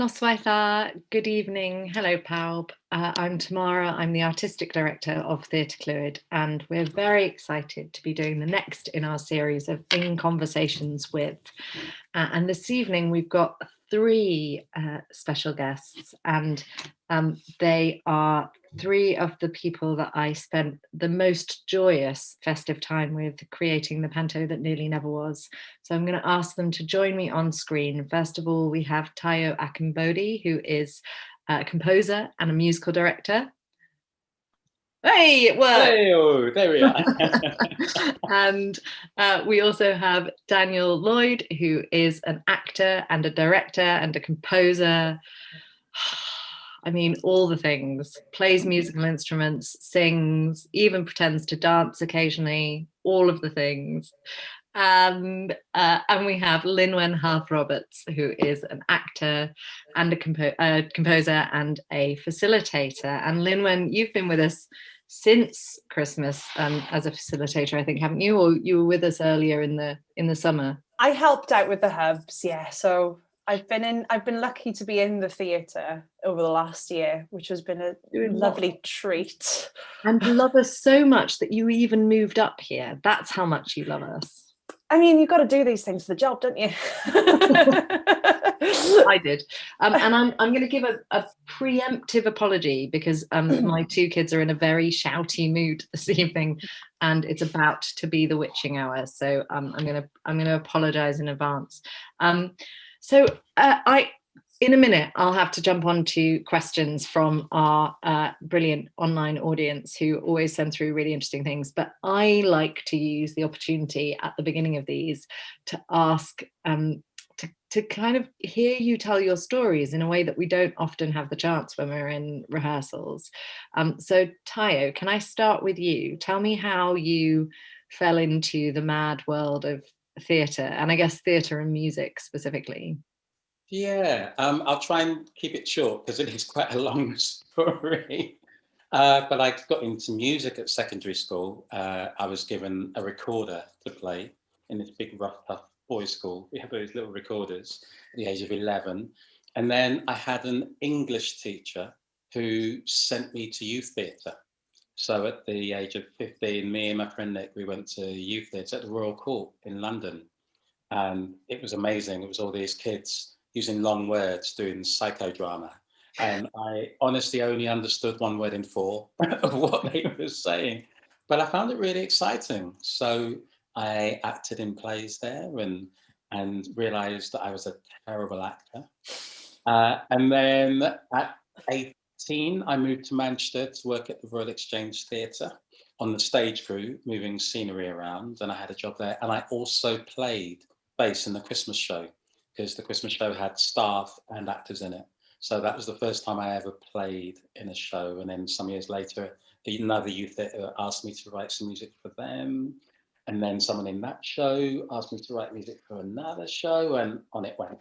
Noswaith, good evening. Hello, pawb. I'm Tamara. I'm the Artistic Director of Theatr Clwyd, and we're very excited to be doing the next in our series of In Conversations With. And this evening we've got three special guests, and they are three of the people that I spent the most joyous festive time with creating the Panto that nearly never was. So I'm going to ask them to join me on screen. First of all, we have Tayo Akimbodi, who is a composer and a musical director. Hey, it worked! Hello, there we are. And we also have Daniel Lloyd, who is an actor and a director and a composer. I mean, all the things. Plays musical instruments, sings, even pretends to dance occasionally, all of the things. And we have Linwen Harth-Roberts, who is an actor and a composer and a facilitator. And Linwen, you've been with us since Christmas as a facilitator, I think, haven't you? Or you were with us earlier in the summer? I helped out with the hubs, yeah. So I've been lucky to be in the theatre over the last year, which has been a lovely treat. And love us so much that you even moved up here. That's how much you love us. I mean, you've got to do these things for the job, don't you? I did. And I'm going to give a preemptive apology because my two kids are in a very shouty mood this evening, and it's about to be the witching hour. So I'm going to apologize in advance. In a minute, I'll have to jump on to questions from our brilliant online audience who always send through really interesting things. But I like to use the opportunity at the beginning of these to ask, to kind of hear you tell your stories in a way that we don't often have the chance when we're in rehearsals. So Tayo, can I start with you? Tell me how you fell into the mad world of theatre, and I guess theatre and music specifically. Yeah, I'll try and keep it short because it is quite a long story. But I got into music at secondary school. I was given a recorder to play in this big, rough, tough boys' school. We have those little recorders at the age of 11. And then I had an English teacher who sent me to youth theatre. So at the age of 15, me and my friend Nick, we went to youth theatre at the Royal Court in London. And it was amazing. It was all these kids using long words, doing psychodrama. And I honestly only understood one word in four of what they were saying. But I found it really exciting. So I acted in plays there and realised that I was a terrible actor. And then at 18, I moved to Manchester to work at the Royal Exchange Theatre on the stage crew, moving scenery around. And I had a job there. And I also played bass in the Christmas show, because the Christmas show had staff and actors in it. So that was the first time I ever played in a show. And then some years later, another youth theatre asked me to write some music for them. And then someone in that show asked me to write music for another show, and on it went.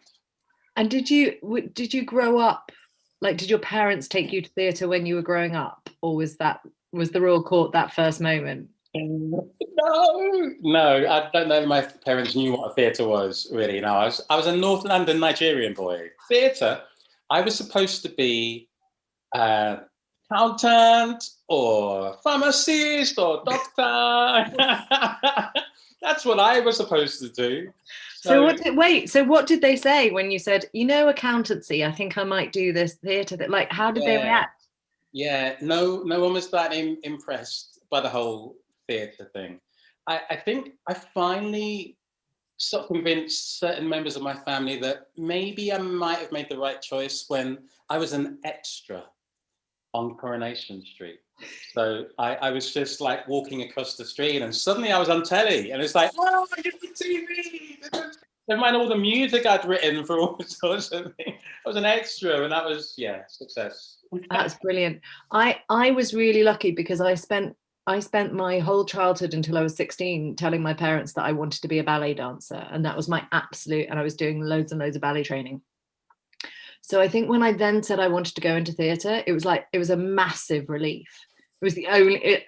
And did you grow up, like, did your parents take you to theatre when you were growing up? Or was the Royal Court that first moment? No, I don't know if my parents knew what a theatre was, really. No, I was a North London Nigerian boy. Theatre, I was supposed to be accountant or pharmacist or doctor. That's what I was supposed to do. So what did they say when you said, accountancy, I think I might do this theatre? Like, how did they react? Yeah, no one was that impressed by the whole theatre thing. I think I finally sort of convinced certain members of my family that maybe I might have made the right choice when I was an extra on Coronation Street. So I was just like walking across the street and suddenly I was on telly and it's like, oh, I get the TV. Never mind all the music I'd written for all sorts of things. I was an extra and that was, success. That's brilliant. I was really lucky because I spent my whole childhood until I was 16 telling my parents that I wanted to be a ballet dancer, and that was my absolute, and I was doing loads and loads of ballet training. So I think when I then said I wanted to go into theatre, it was a massive relief. It was the only,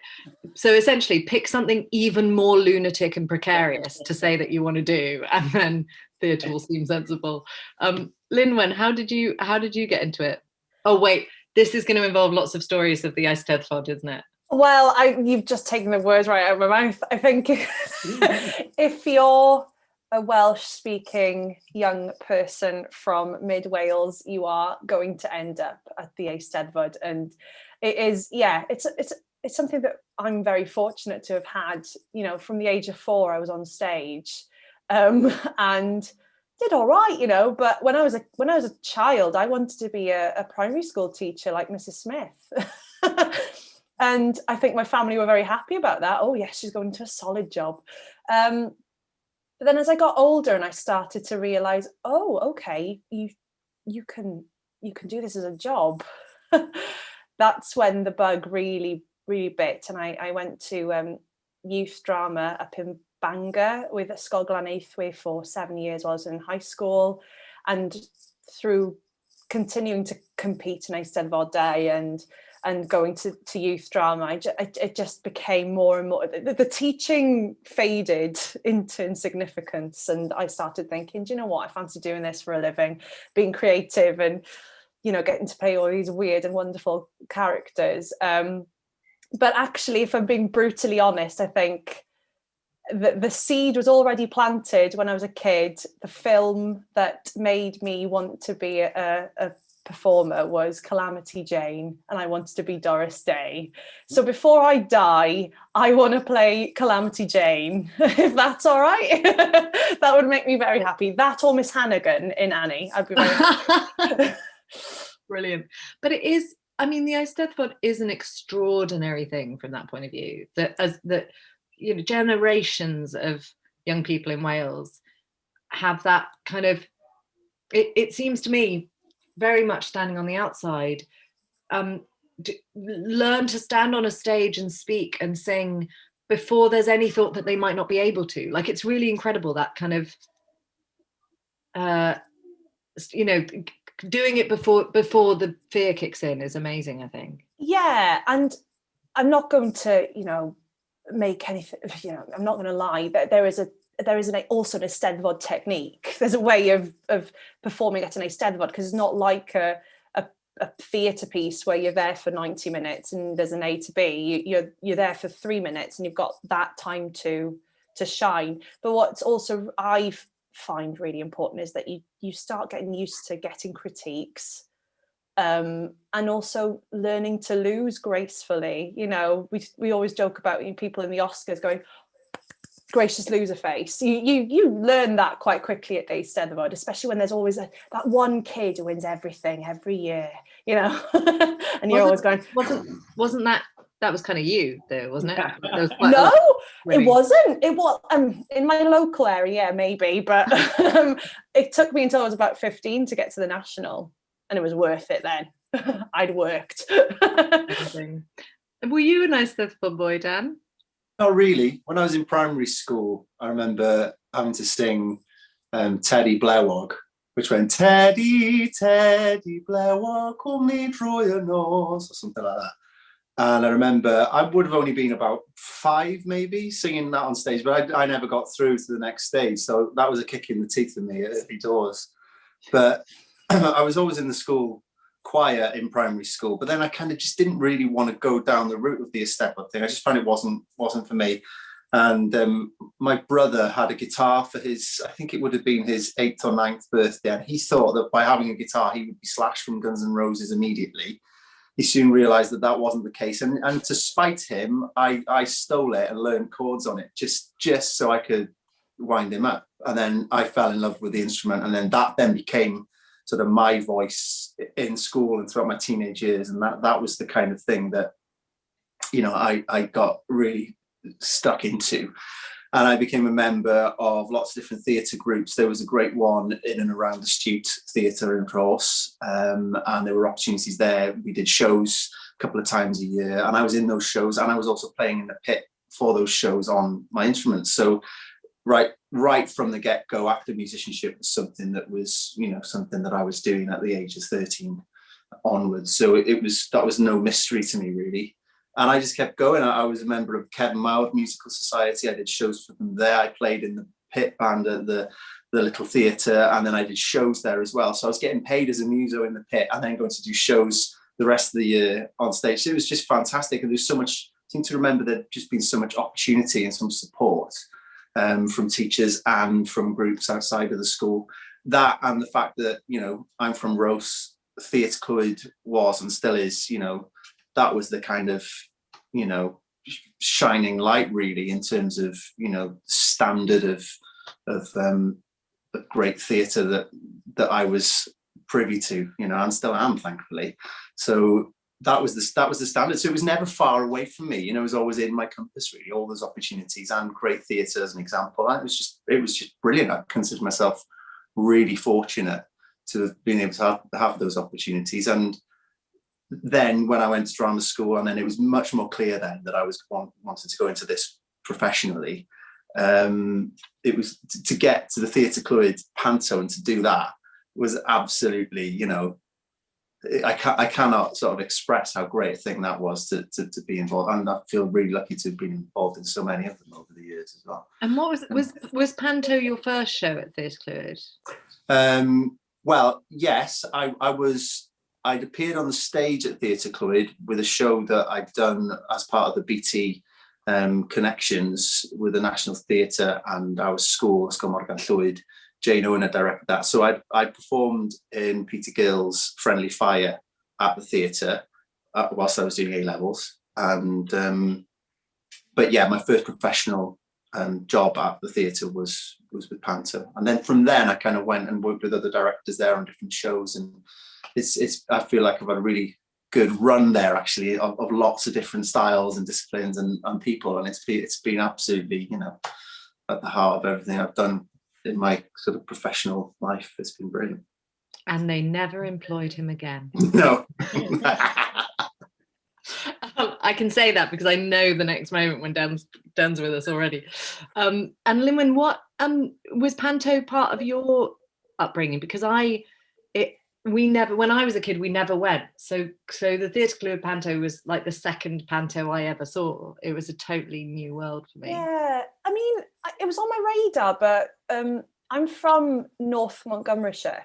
so essentially pick something even more lunatic and precarious to say that you want to do, and then theatre will seem sensible. Linwen, how did you get into it? Oh wait, this is going to involve lots of stories of the Eisteddfod, isn't it? Well, you've just taken the words right out of my mouth. I think if you're a Welsh-speaking young person from mid Wales, you are going to end up at the Eisteddfod, and it is, yeah, it's something that I'm very fortunate to have had. You know, from the age of 4, I was on stage, and did all right, you know. But when I was a child, I wanted to be a primary school teacher like Mrs. Smith. And I think my family were very happy about that. Oh yes, she's going to a solid job. But then as I got older and I started to realize, oh, okay, you can do this as a job. That's when the bug really bit. And I went to youth drama up in Bangor with Ysgol Glaneuthwy for 7 years while I was in high school. And through continuing to compete in Eisteddfod Day and going to youth drama, it just became more and more, the teaching faded into insignificance, and I started thinking, do you know what, I fancy doing this for a living, being creative and, you know, getting to play all these weird and wonderful characters. But actually, if I'm being brutally honest, I think the seed was already planted when I was a kid. The film that made me want to be a performer was Calamity Jane, and I wanted to be Doris Day. So before I die, I want to play Calamity Jane, if that's all right. That would make me very happy. That or Miss Hannigan in Annie. I'd be very happy. Brilliant. But it is, I mean, the Eisteddfod is an extraordinary thing from that point of view, that you know, generations of young people in Wales have that kind of, it seems to me, very much standing on the outside, learn to stand on a stage and speak and sing before there's any thought that they might not be able to. Like, it's really incredible, that kind of, you know, doing it before the fear kicks in is amazing, I think. Yeah, and I'm not going to, you know, make anything, you know, I'm not going to lie, that there is also an Eisteddfod technique. There's a way of performing at an Eisteddfod, because it's not like a theatre piece where you're there for 90 minutes and there's an A to B. You're there for 3 minutes and you've got that time to shine. But what's also I find really important is that you start getting used to getting critiques, and also learning to lose gracefully. You know, we always joke about people in the Oscars going, gracious loser face. You learn that quite quickly at Eisteddfod, especially when there's always that one kid who wins everything every year, you know. And you're always going, wasn't that was kind of you though, wasn't it? No, it wasn't. It was in my local area, maybe, but it took me until I was about 15 to get to the national, and it was worth it then. I'd worked. Were you a Eisteddfod boy, Dan? Not really. When I was in primary school, I remember having to sing Teddy Blewog, which went, Teddy, Teddy Blewog, come me draw your nose, or something like that. And I remember I would have only been about 5, maybe, singing that on stage, but I never got through to the next stage. So that was a kick in the teeth for me at early doors. But I was always in the school choir in primary school, but then I kind of just didn't really want to go down the route of the Eisteddfod thing. I just found it wasn't for me. And my brother had a guitar for his, I think it would have been his 8th or 9th birthday, and he thought that by having a guitar he would be Slash from Guns N' Roses immediately. He soon realised that that wasn't the case, and to spite him, I stole it and learned chords on it just so I could wind him up. And then I fell in love with the instrument, and then that became sort of my voice in school and throughout my teenage years. And that was the kind of thing that, you know, I got really stuck into. And I became a member of lots of different theatre groups. There was a great one in and around the Stute Theatre in Ross, and there were opportunities there. We did shows a couple of times a year, and I was in those shows, and I was also playing in the pit for those shows on my instruments. So right from the get-go, active musicianship was something that was, you know, something that I was doing at the age of 13 onwards. So that was no mystery to me, really. And I just kept going. I was a member of Kevin Mowd Musical Society. I did shows for them there. I played in the pit band at the little theatre, and then I did shows there as well. So I was getting paid as a muso in the pit and then going to do shows the rest of the year on stage. So it was just fantastic. And there's so much, I seem to remember there'd just been so much opportunity and some support from teachers and from groups outside of the school. That and the fact that, you know, I'm from Rose, Theatr Clwyd was and still is, you know, that was the kind of, you know, shining light really in terms of, you know, standard of great theatre that I was privy to, you know, and still am, thankfully. So that was the standard. So it was never far away from me, you know, it was always in my compass really, all those opportunities, and great theatre as an example. And it was just brilliant. I consider myself really fortunate to have been able to have those opportunities. And then when I went to drama school, and then it was much more clear then that I was wanted to go into this professionally. It was to get to the Theatr Clwyd Panto and to do that was absolutely, you know, I cannot sort of express how great a thing that was to be involved, and I feel really lucky to have been involved in so many of them over the years as well. And what was Panto your first show at Theatr Clwyd? Well, yes, I'd appeared on the stage at Theatr Clwyd with a show that I'd done as part of the BT connections with the National Theatre and our school, Ysgol Morgan Llwyd. Jane Owen had directed that. So I performed in Peter Gill's Friendly Fire at the theatre whilst I was doing A-levels. And but yeah, my first professional job at the theatre was with Panto. And then from then I kind of went and worked with other directors there on different shows. And it's I feel like I've had a really good run there actually of lots of different styles and disciplines and people. And it's been absolutely, you know, at the heart of everything I've done in my sort of professional life. It's been brilliant. And they never employed him again. No. I can say that because I know the next moment when Dan's with us already. And Linwen, what was Panto part of your upbringing? Because we never, when I was a kid, we never went. So the Theatr Clwyd Panto was like the second Panto I ever saw. It was a totally new world for me. Yeah, I mean, it was on my radar, but I'm from North Montgomeryshire,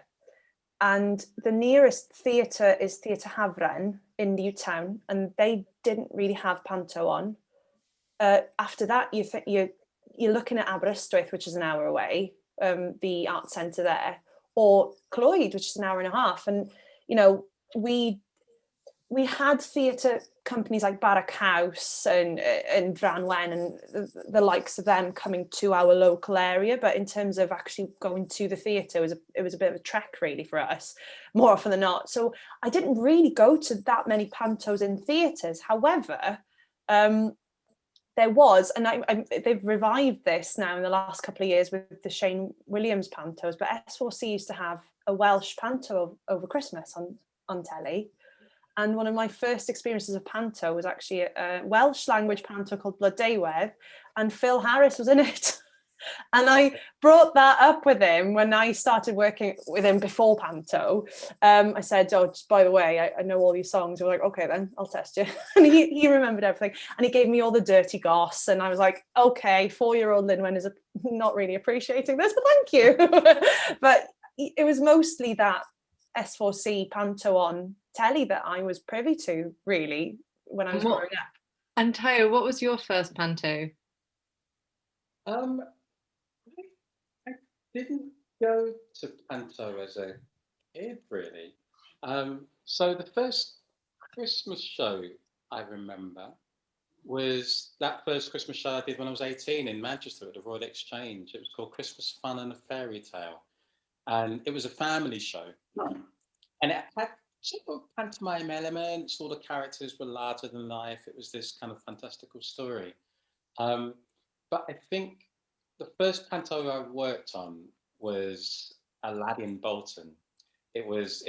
and the nearest theatre is Theatr Hafren in Newtown, and they didn't really have Panto on. After that, you're looking at Aberystwyth, which is an hour away, the art centre there, or Clwyd, which is an hour and a half. And you know, we had theatre companies like Barrack House and Franwen and the likes of them coming to our local area, but in terms of actually going to the theatre, it was a bit of a trek really for us, more often than not. So I didn't really go to that many pantos in theatres. However, there was, and they've revived this now in the last couple of years with the Shane Williams pantos, but S4C used to have a Welsh panto over Christmas on telly. And one of my first experiences of Panto was actually a Welsh language Panto called Blood Daywedd, and Phil Harris was in it. And I brought that up with him when I started working with him before Panto. I said, oh, just by the way, I know all these songs. We're like, okay, then I'll test you. And he remembered everything. And he gave me all the dirty goss. And I was like, okay, 4-year-old Linwen is not really appreciating this, but thank you. But it was mostly that S4C Panto on telly that I was privy to, really, when I was growing up. And Tayo, what was your first Panto? I didn't go to Panto as a kid, really. So the first Christmas show I remember was that first Christmas show I did when I was 18 in Manchester at the Royal Exchange. It was called Christmas Fun and a Fairy Tale. And it was a family show. And it had sort of pantomime elements. All the characters were larger than life. It was this kind of fantastical story. But I think the first panto I worked on was Aladdin Bolton. It was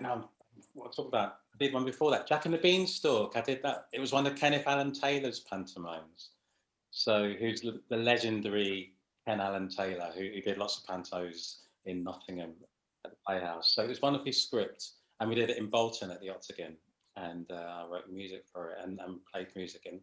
no, what I'm talking about, I did one before that, Jack and the Beanstalk. I did that. It was one of Kenneth Allen Taylor's pantomimes. So who's the legendary Ken Allen Taylor, who did lots of pantos in Nottingham at the Playhouse. So it was one of his scripts, and we did it in Bolton at the Octagon, and I wrote music for it and played music. And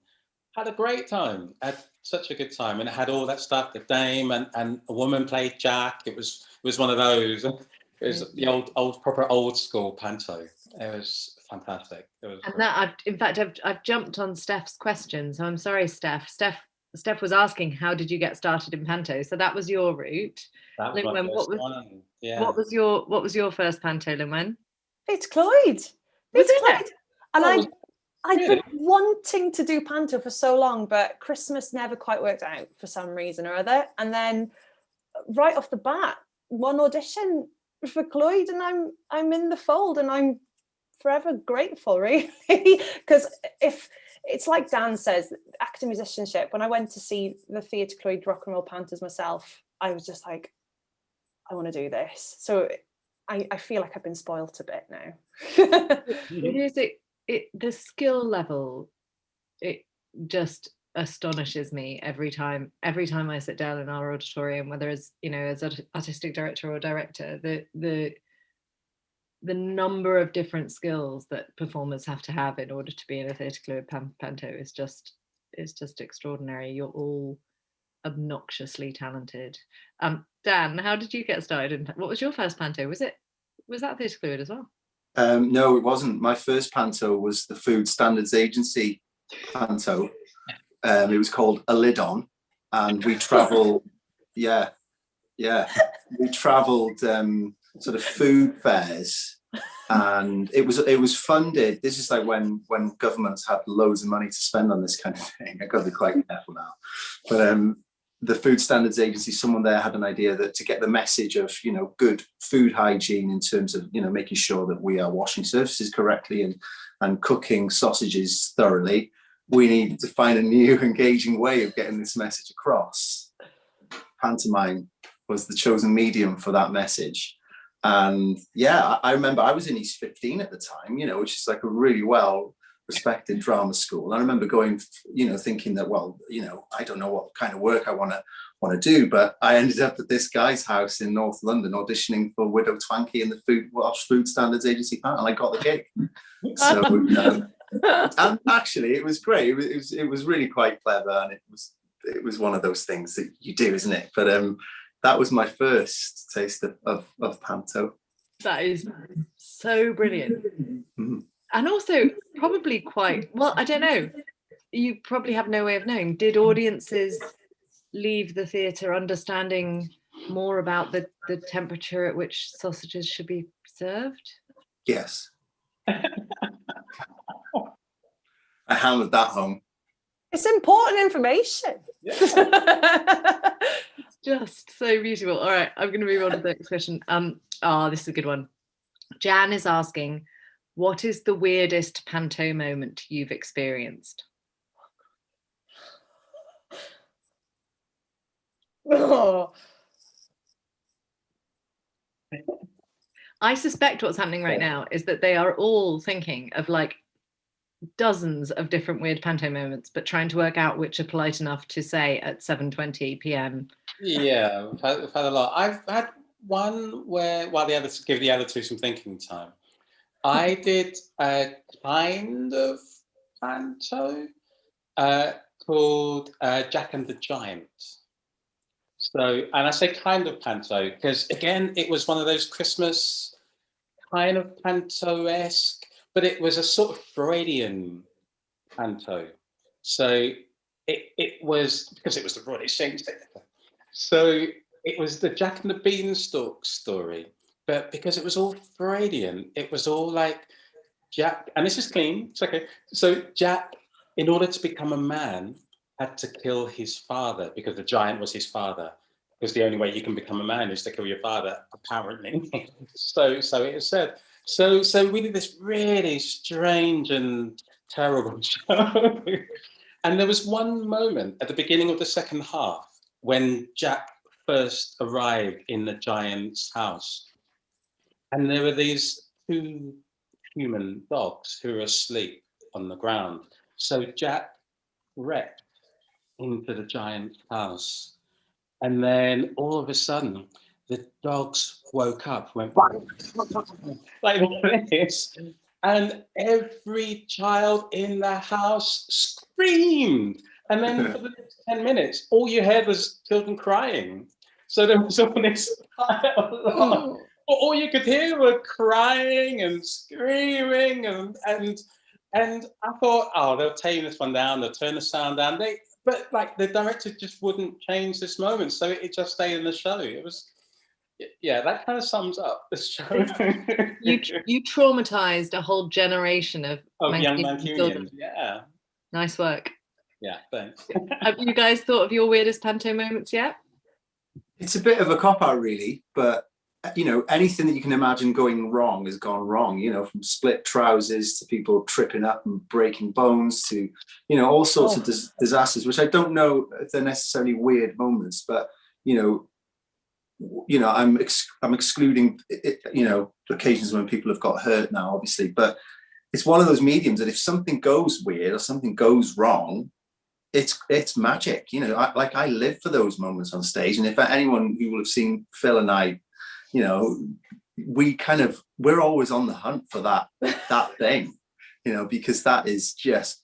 Had a great time. Had such a good time, and it had all that stuff. The dame and a woman played Jack. It was one of those. It was the proper old school panto. It was fantastic. It was. And great. that I've jumped on Steph's question, so I'm sorry, Steph. Steph was asking, how did you get started in panto? So that was your route. That was my Lynwen, first one. Yeah. what was your first panto, Lynwen? Theatr Clwyd. Was Theatr it? Clwyd. And Oh, I'd really? been wanting to do panto for so long, but Christmas never quite worked out for some reason or other. And then right off the bat, one audition for Clwyd, and I'm in the fold, and I'm forever grateful, really. Because if it's like Dan says, actor musicianship, when I went to see the Theatr Clwyd rock and roll pantos myself, I was just like, I want to do this. So I feel like I've been spoilt a bit now. It is the skill level, it just astonishes me every time I sit down in our auditorium, whether as as artistic director or director, the number of different skills that performers have to have in order to be in a Theatr Clwyd panto is just extraordinary. You're all obnoxiously talented. Dan, how did you get started? What was your first panto? Was that Theatr Clwyd as well? No, it wasn't. My first panto was the Food Standards Agency panto. It was called A Lid On, and we travelled. We travelled sort of food fairs, and it was funded. This is like when governments had loads of money to spend on this kind of thing. I've got to be quite careful now, but the Food Standards Agency, someone there had an idea that to get the message of good food hygiene in terms of making sure that we are washing surfaces correctly and cooking sausages thoroughly, we needed to find a new engaging way of getting this message across. Pantomime was the chosen medium for that message. And yeah, I remember I was in East 15 at the time, which is like a really well respected drama school. I remember going, thinking that, I don't know what kind of work I want to do, but I ended up at this guy's house in North London auditioning for Widow Twankey in the Welsh Food Standards Agency panel, and I got the gig. So, and actually, it was great. It was really quite clever, and it was one of those things that you do, isn't it? But that was my first taste of panto. That is so brilliant. Mm. And also probably quite, well, I don't know, you probably have no way of knowing. Did audiences leave the theatre understanding more about the temperature at which sausages should be served? Yes. I hammered that home. It's important information. Yeah. Just so beautiful. All right, I'm going to move on to the next question. This is a good one. Jan is asking, what is the weirdest panto moment you've experienced? Oh. I suspect what's happening right now is that they are all thinking of like dozens of different weird panto moments, but trying to work out which are polite enough to say at 7:20 p.m. Yeah, we've had a lot. I've had one where, while the others give the other two some thinking time, I did a kind of panto called Jack and the Giant. So, and I say kind of panto because, again, it was one of those Christmas kind of panto-esque, but it was a sort of Freudian panto. So it was, because it was the Royal Exchange Theatre. So it was the Jack and the Beanstalk story. But because it was all Freudian, it was all like Jack, and this is clean, it's okay. So Jack, in order to become a man, had to kill his father because the giant was his father. Because the only way you can become a man is to kill your father, apparently. so it is said. So we did this really strange and terrible show. And there was one moment at the beginning of the second half when Jack first arrived in the giant's house. And there were these two human dogs who were asleep on the ground. So Jack repped into the giant's house. And then all of a sudden, the dogs woke up, went like this. and every child in the house screamed. And then for the next 10 minutes, all you heard was children crying. So there was all this dialogue. All you could hear were crying and screaming, and I thought, oh, they'll tame this one down, they'll turn the sound down. But like the director just wouldn't change this moment, so it just stayed in the show. It was, yeah, that kind of sums up this show. You traumatized a whole generation of young Mancunian children. Mancunians. Yeah. Nice work. Yeah, thanks. Have you guys thought of your weirdest panto moments yet? It's a bit of a cop-out, really, but you know, anything that you can imagine going wrong has gone wrong, you know, from split trousers to people tripping up and breaking bones to, you know, all sorts of disasters, which I don't know if they're necessarily weird moments, but, you know, I'm excluding, you know, occasions when people have got hurt now, obviously, but it's one of those mediums that if something goes weird or something goes wrong, it's magic, you know. I live for those moments on stage, and if anyone who will have seen Phil and I, you know, we're always on the hunt for that thing, you know, because that is just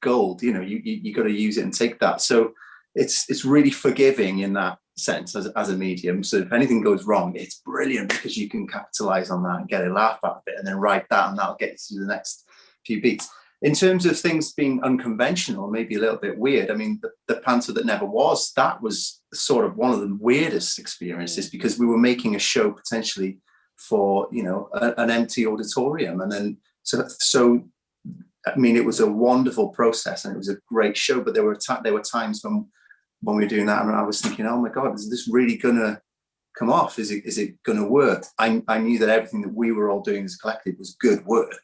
gold, you know. You got to use it and take that. So it's really forgiving in that sense as a medium. So if anything goes wrong, it's brilliant because you can capitalize on that and get a laugh out of it, and then write that, and that'll get you through the next few beats. In terms of things being unconventional, maybe a little bit weird, I mean, the Panto That Never Was, that was sort of one of the weirdest experiences, because we were making a show potentially for, you know, an empty auditorium. And then, so I mean, it was a wonderful process and it was a great show, but there were times when we were doing that and I was thinking, oh my God, is this really gonna come off? Is it gonna work? I knew that everything that we were all doing as a collective was good work.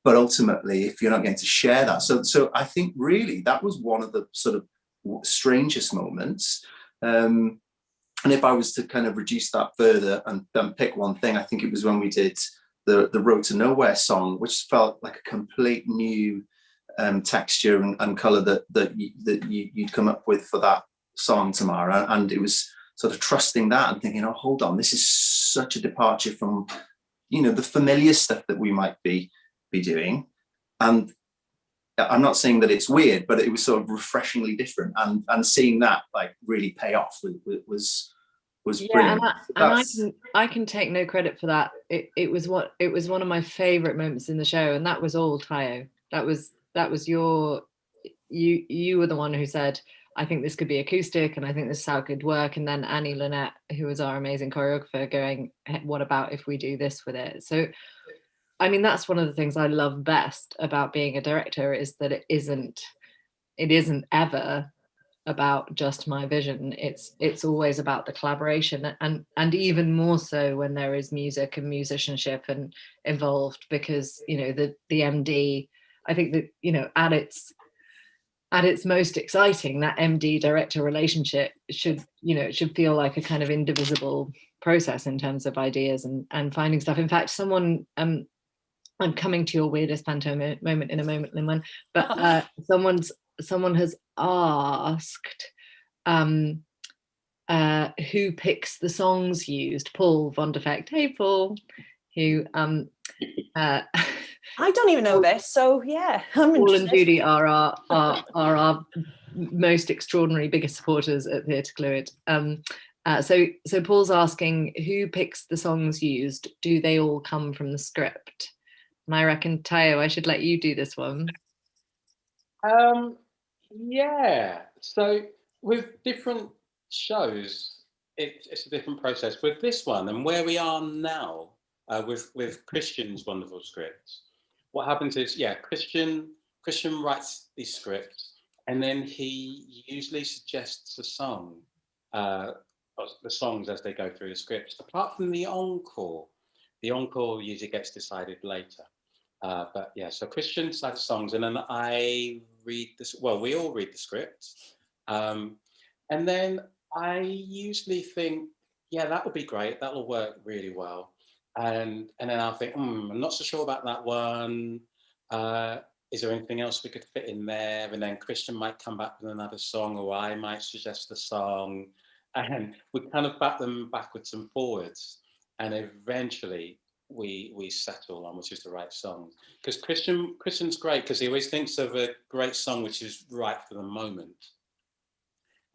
But ultimately, if you're not going to share that, so I think really that was one of the sort of strangest moments. And if I was to kind of reduce that further and pick one thing, I think it was when we did the Road to Nowhere song, which felt like a complete new texture and color that you'd come up with for that song, Tamara. And it was sort of trusting that and thinking, oh, hold on, this is such a departure from, you know, the familiar stuff that we might be doing. And I'm not saying that it's weird, but it was sort of refreshingly different, and seeing that like really pay off was brilliant. And I can take no credit for that. It was one of my favorite moments in the show, and that was all Tayo. That was you were the one who said, I think this could be acoustic and I think this is how it could work, and then Annie Lynette, who was our amazing choreographer, going, hey, what about if we do this with it? So I mean, that's one of the things I love best about being a director, is that it isn't ever about just my vision. It's always about the collaboration, and even more so when there is music and musicianship and involved, because, you know, the MD, I think that, you know, at its most exciting, that MD director relationship should feel like a kind of indivisible process in terms of ideas and finding stuff. In fact, someone I'm coming to your weirdest panto moment in a moment, Lin-Wen, but someone has asked who picks the songs used. Paul Von Defect, hey Paul, who I don't even know this, so yeah, I'm Paul interested. and Judy are our most extraordinary biggest supporters at Theatr Clwyd. So Paul's asking, who picks the songs used? Do they all come from the script? And I reckon, Tayo, I should let you do this one. Yeah. So with different shows, it's a different process. With this one and where we are now, with Christian's wonderful scripts, what happens is, Christian writes these scripts, and then he usually suggests a song, the songs as they go through the scripts. Apart from the encore usually gets decided later. But yeah, so Christian decides songs, and then I read this. Well, we all read the script, and then I usually think, yeah, that would be great. That will work really well. And then I'll think, I'm not so sure about that one. Is there anything else we could fit in there? And then Christian might come back with another song, or I might suggest a song, and we kind of back them backwards and forwards. And eventually we settle on, which is the right song. Because Christian's great because he always thinks of a great song which is right for the moment.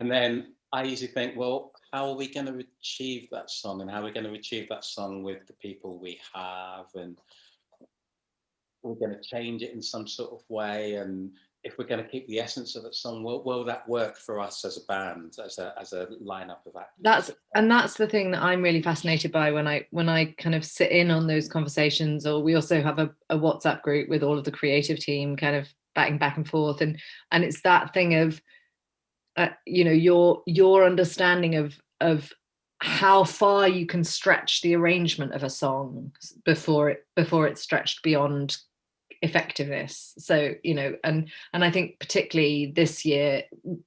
And then I usually think, well, how are we going to achieve that song, and how are we going to achieve that song with the people we have, and we're going to change it in some sort of way, and if we're going to keep the essence of that song, will that work for us as a band, as a lineup of actors? That's the thing that I'm really fascinated by when I kind of sit in on those conversations. Or we also have a WhatsApp group with all of the creative team kind of batting back and forth, and it's that thing of you know, your understanding of how far you can stretch the arrangement of a song before it's stretched beyond effectiveness. So, you know, and I think particularly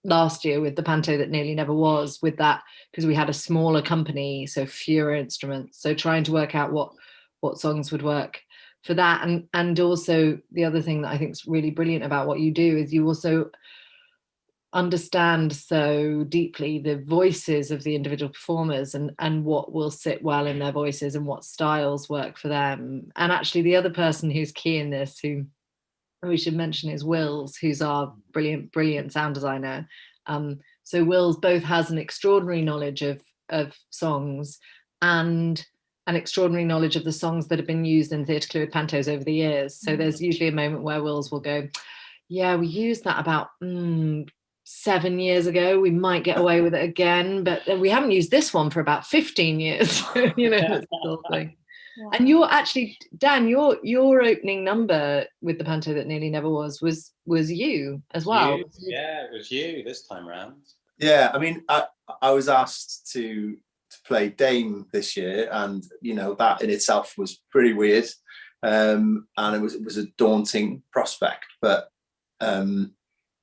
last year with the Panto That Nearly Never Was, with that, because we had a smaller company, so fewer instruments, so trying to work out what songs would work for that. And also the other thing that I think is really brilliant about what you do is you also understand so deeply the voices of the individual performers, and what will sit well in their voices and what styles work for them. And actually the other person who's key in this, who we should mention, is Wills, who's our brilliant sound designer. So Wills both has an extraordinary knowledge of songs and an extraordinary knowledge of the songs that have been used in Theatr Clwyd pantos over the years. So there's usually a moment where Wills will go, yeah, we used that about 7 years ago, we might get away with it again, but we haven't used this one for about 15 years. You know, that sort of thing. Wow. And you're actually, Dan, your opening number with the Panto That Nearly Never Was you as well. Yeah, it was you this time around. Yeah, I mean, I was asked to play Dame this year, and you know, that in itself was pretty weird, and it was a daunting prospect, but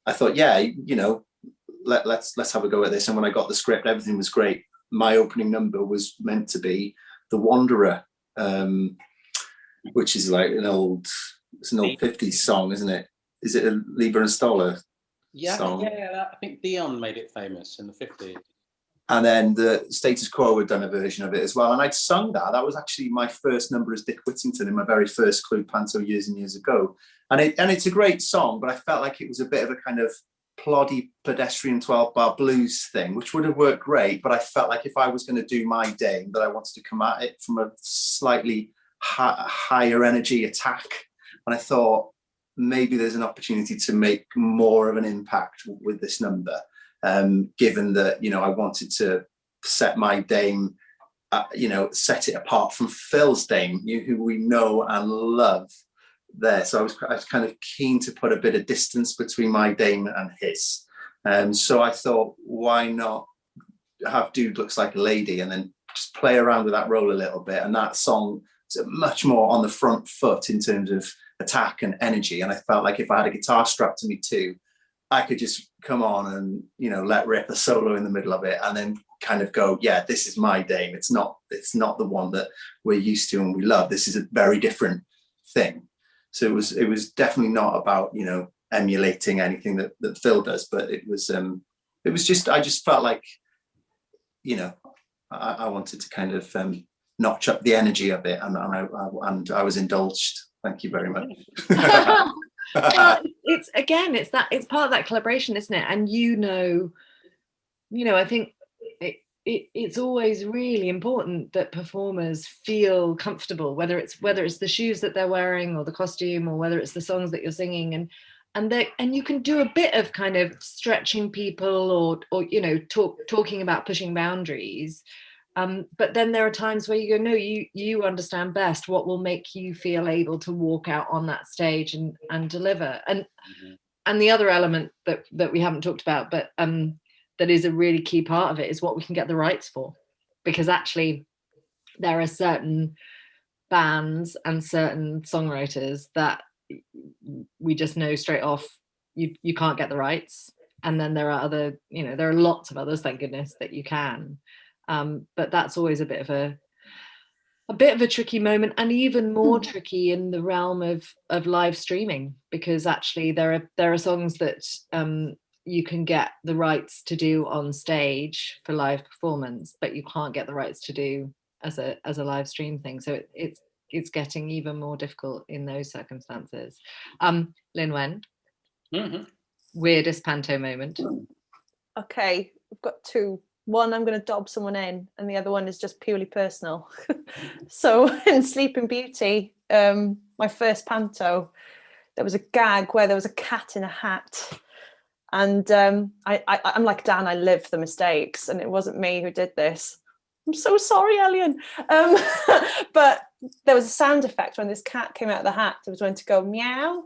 I thought, yeah, you know, let's have a go at this. And when I got the script, everything was great. My opening number was meant to be The Wanderer, which is like an old 50s song, isn't it? Is it a Lieber and Stoller song? Yeah, I think Dion made it famous in the 50s. And then the Status Quo had done a version of it as well. And I'd sung that. That was actually my first number as Dick Whittington in my very first Clwyd panto years and years ago. And it's a great song, but I felt like it was a bit of a kind of ploddy pedestrian 12-bar blues thing, which would have worked great. But I felt like if I was going to do my Dame, that I wanted to come at it from a slightly higher energy attack. And I thought maybe there's an opportunity to make more of an impact with this number. Given that, you know, I wanted to set my Dame, you know, set it apart from Phil's Dame, who we know and love there. So I was kind of keen to put a bit of distance between my Dame and his. So I thought, why not have Dude Looks Like a Lady and then just play around with that role a little bit. And that song is much more on the front foot in terms of attack and energy. And I felt like if I had a guitar strapped to me too, I could just come on and, you know, let rip a solo in the middle of it and then kind of go, yeah, this is my Dame. It's not the one that we're used to and we love. This is a very different thing. So it was definitely not about, you know, emulating anything that Phil does, but it was just, I just felt like, you know, I wanted to kind of notch up the energy of it, and I was indulged. Thank you very much. Well, it's part of that collaboration, isn't it? And you know, I think it's always really important that performers feel comfortable, whether it's the shoes that they're wearing or the costume, or whether it's the songs that you're singing, and you can do a bit of kind of stretching people or you know, talking about pushing boundaries. But then there are times where you go, no, you understand best what will make you feel able to walk out on that stage and deliver. And the other element that we haven't talked about, but that is a really key part of it, is what we can get the rights for. Because actually there are certain bands and certain songwriters that we just know straight off you can't get the rights. And then there are other, you know, there are lots of others, thank goodness, that you can. But that's always a bit of a tricky moment, and even more tricky in the realm of live streaming, because actually there are songs that you can get the rights to do on stage for live performance, but you can't get the rights to do as a live stream thing. So it's getting even more difficult in those circumstances. Lin Wen, weirdest panto moment. Okay, we've got two. One, I'm going to dob someone in, and the other one is just purely personal. So in Sleeping Beauty, my first panto, there was a gag where there was a cat in a hat. And I'm like, Dan, I live the mistakes, and it wasn't me who did this. I'm so sorry, Elian. But there was a sound effect when this cat came out of the hat. It was going to go meow.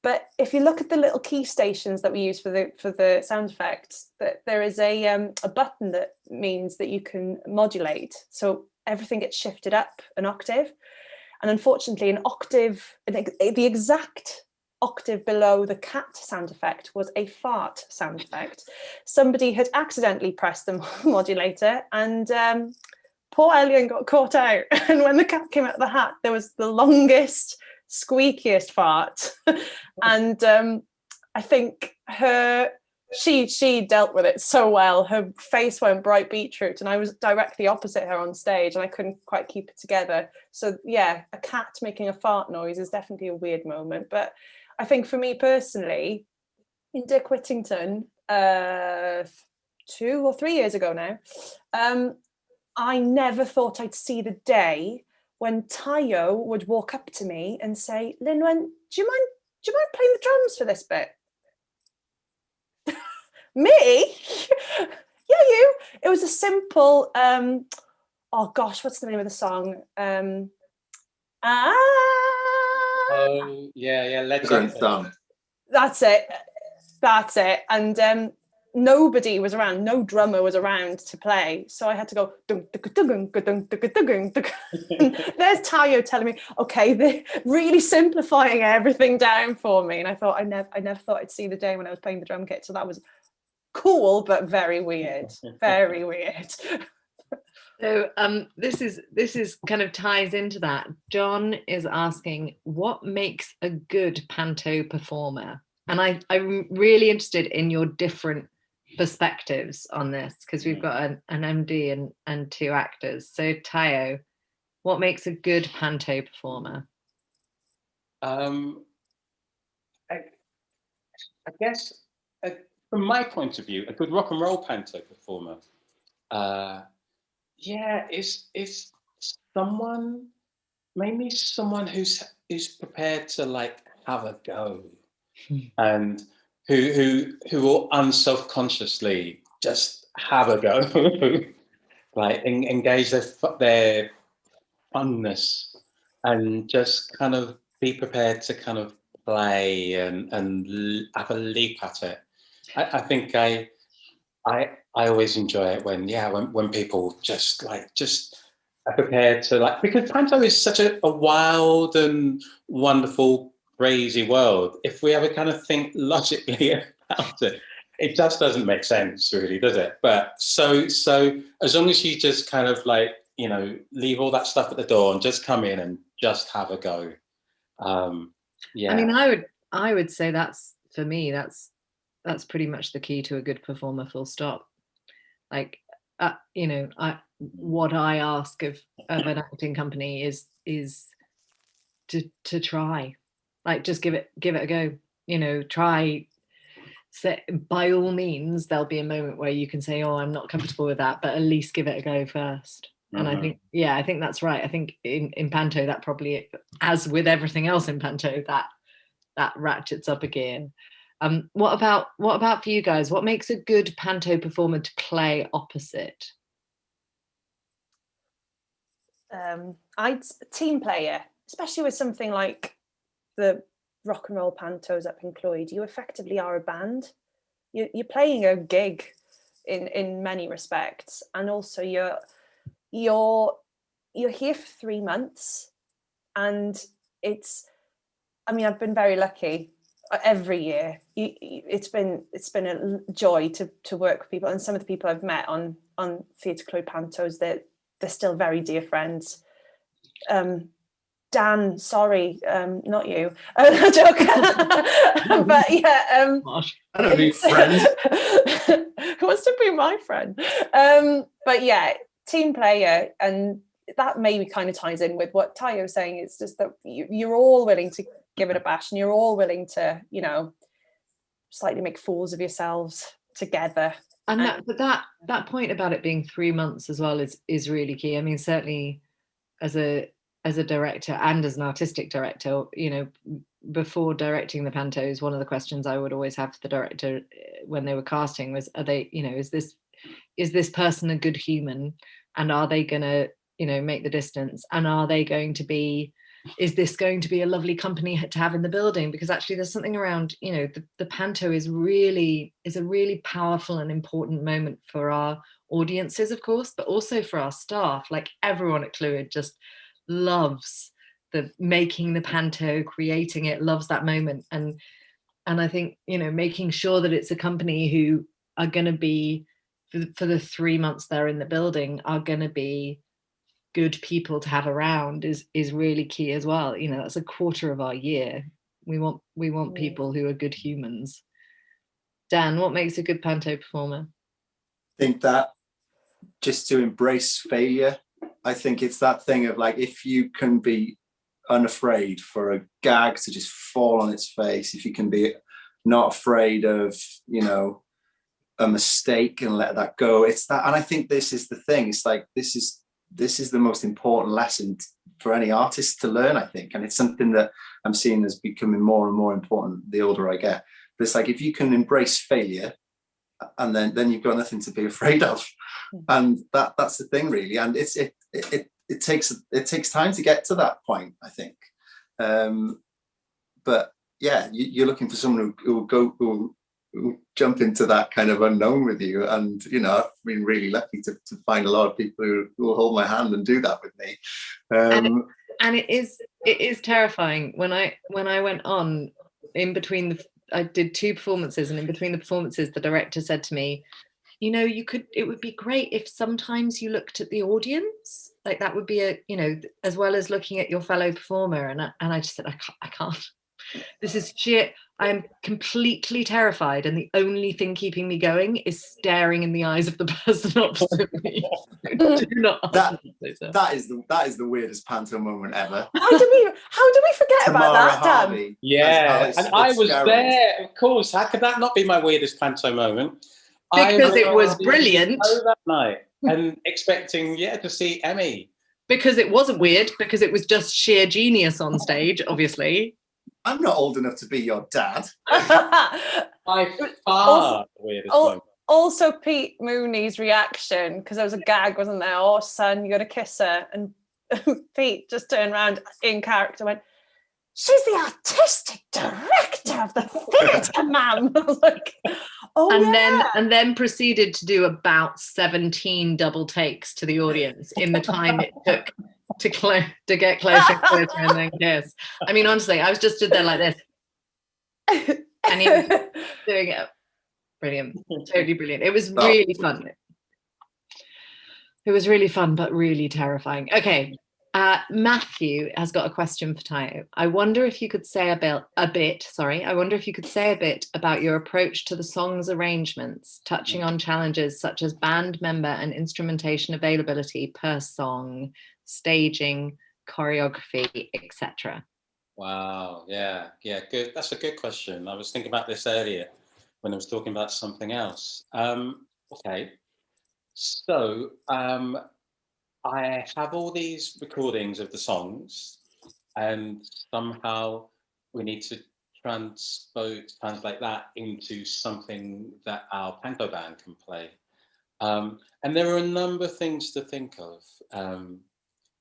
But if you look at the little key stations that we use for the sound effects, that there is a button that means that you can modulate. So everything gets shifted up an octave. And unfortunately, an octave, the exact octave below the cat sound effect was a fart sound effect. Somebody had accidentally pressed the modulator, and poor Elian got caught out. And when the cat came out of the hat, there was the longest, squeakiest fart. And I think she dealt with it so well. Her face went bright beetroot, and I was directly opposite her on stage, and I couldn't quite keep it together. So yeah, a cat making a fart noise is definitely a weird moment. But I think for me personally, in Dick Whittington, 2 or 3 years ago now, I never thought I'd see the day when Tayo would walk up to me and say, Lin Wen, do you mind playing the drums for this bit? Me? Yeah, you. It was a simple, oh gosh, what's the name of the song? Oh, yeah, Let's Go. That's it. And nobody was around, no drummer was around to play. So I had to go, dun, dun, dun, dun, dun, dun, dun. There's Tayo telling me, okay, they're really simplifying everything down for me. And I thought, I never thought I'd see the day when I was playing the drum kit. So that was cool, but very weird, very weird. So this is kind of ties into that. John is asking, what makes a good panto performer? And I'm really interested in your different perspectives on this, because we've got an MD and 2 actors. So Tayo, what makes a good panto performer? I guess from my point of view, a good rock and roll panto performer, is someone, maybe someone who's prepared to like have a go, and who will unselfconsciously just have a go, like engage their funness, and just kind of be prepared to kind of play and have a leap at it. I think I always enjoy it when people just are prepared to, like, because panto is such a wild and wonderful, crazy world. If we ever kind of think logically about it, it just doesn't make sense, really, does it? But so as long as you just kind of like, leave all that stuff at the door and just come in and just have a go. Yeah. I mean, I would say that's, for me, that's pretty much the key to a good performer, full stop. Like, what I ask of an acting company is to try, like, just give it a go, try. So by all means, there'll be a moment where you can say, oh, I'm not comfortable with that, but at least give it a go first. And I think that's right. I think in panto, that probably, as with everything else in panto, that ratchets up again. What about for you guys? What makes a good panto performer to play opposite? I'd team player, especially with something like the rock and roll pantos up in Clwyd. You effectively are a band. You're playing a gig in many respects, and also you're here for 3 months, and I've been very lucky. Every year, it's been a joy to work with people, and some of the people I've met on Theatr Clwyd pantos, they're still very dear friends. Dan, sorry, not you. Joke. But yeah, I don't need friends. Who wants to be my friend? But yeah, team player, and that maybe kind of ties in with what Tayo was saying. It's just that you're all willing to give it a bash, and you're all willing to, you know, slightly make fools of yourselves together. And that point about it being 3 months as well is really key. I mean, certainly as a director and as an artistic director, you know, before directing the pantos, one of the questions I would always have for the director when they were casting was, are they, you know, is this person a good human, and are they gonna, you know, make the distance, and is this going to be a lovely company to have in the building? Because actually there's something around, you know, the panto is a really powerful and important moment for our audiences, of course, but also for our staff. Like, everyone at Clwyd just loves the making the panto, creating it, loves that moment. And I think, you know, making sure that it's a company who are going to be, for the 3 months they're in the building, are going to be good people to have around is really key as well. You know, that's a quarter of our year. We want people who are good humans. Dan, what makes a good panto performer? I think that just to embrace failure. I think it's that thing of, like, if you can be unafraid for a gag to just fall on its face, if you can be not afraid of, you know, a mistake and let that go, it's that. And I think this is the thing. It's like, this is the most important lesson for any artist to learn, I think. And it's something that I'm seeing as becoming more and more important the older I get. But it's like, if you can embrace failure, and then you've got nothing to be afraid of. And that's the thing, really. And it takes time to get to that point, I think. But yeah, you're looking for someone who will jump into that kind of unknown with you. And, you know, I've been really lucky to find a lot of people who will hold my hand and do that with me. And it is terrifying. When I went on, in between I did 2 performances, and in between the performances, the director said to me, you know, it would be great if sometimes you looked at the audience, like that would be you know, as well as looking at your fellow performer. And I just said, I can't. This is shit. I'm completely terrified, and the only thing keeping me going is staring in the eyes of the person opposite me. Do not. That is the weirdest panto moment ever. How do we forget Tamara, about that, Dan? Harvey, Yeah, and I was there, of course. How could that not be my weirdest panto moment? Because it was brilliant. That night, and expecting, to see Emmy. Because it wasn't weird, because it was just sheer genius on stage, obviously. I'm not old enough to be your dad. By far the weirdest moment. Also, Pete Mooney's reaction, because there was a gag, wasn't there? Oh, son, you got to kiss her. And Pete just turned around in character and went, she's the artistic director of the theatre, ma'am. I was like, oh, and then proceeded to do about 17 double takes to the audience in the time it took to get closer and then kiss. I mean, honestly, I was just stood there like this, and he was doing it. Brilliant, totally brilliant. It was really fun. It was really fun, but really terrifying. Okay. Matthew has got a question for Tayo. I wonder if you could say a bit about your approach to the song's arrangements, touching on challenges such as band member and instrumentation availability per song, staging, choreography, etc. Wow, yeah, good. That's a good question. I was thinking about this earlier when I was talking about something else. Okay, so I have all these recordings of the songs, and somehow we need to translate that into something that our panto band can play. And there are a number of things to think of.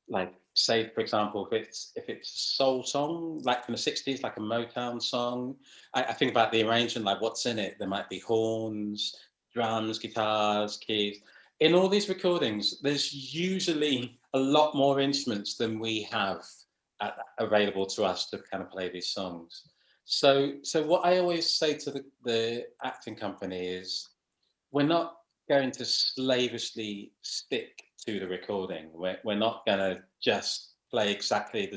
Like, say, for example, if it's a soul song, like from the 60s, like a Motown song, I think about the arrangement, like what's in it. There might be horns, drums, guitars, keys. In all these recordings, there's usually a lot more instruments than we have available to us to kind of play these songs. So what I always say to the acting company is, we're not going to slavishly stick to the recording. We're not going to just play exactly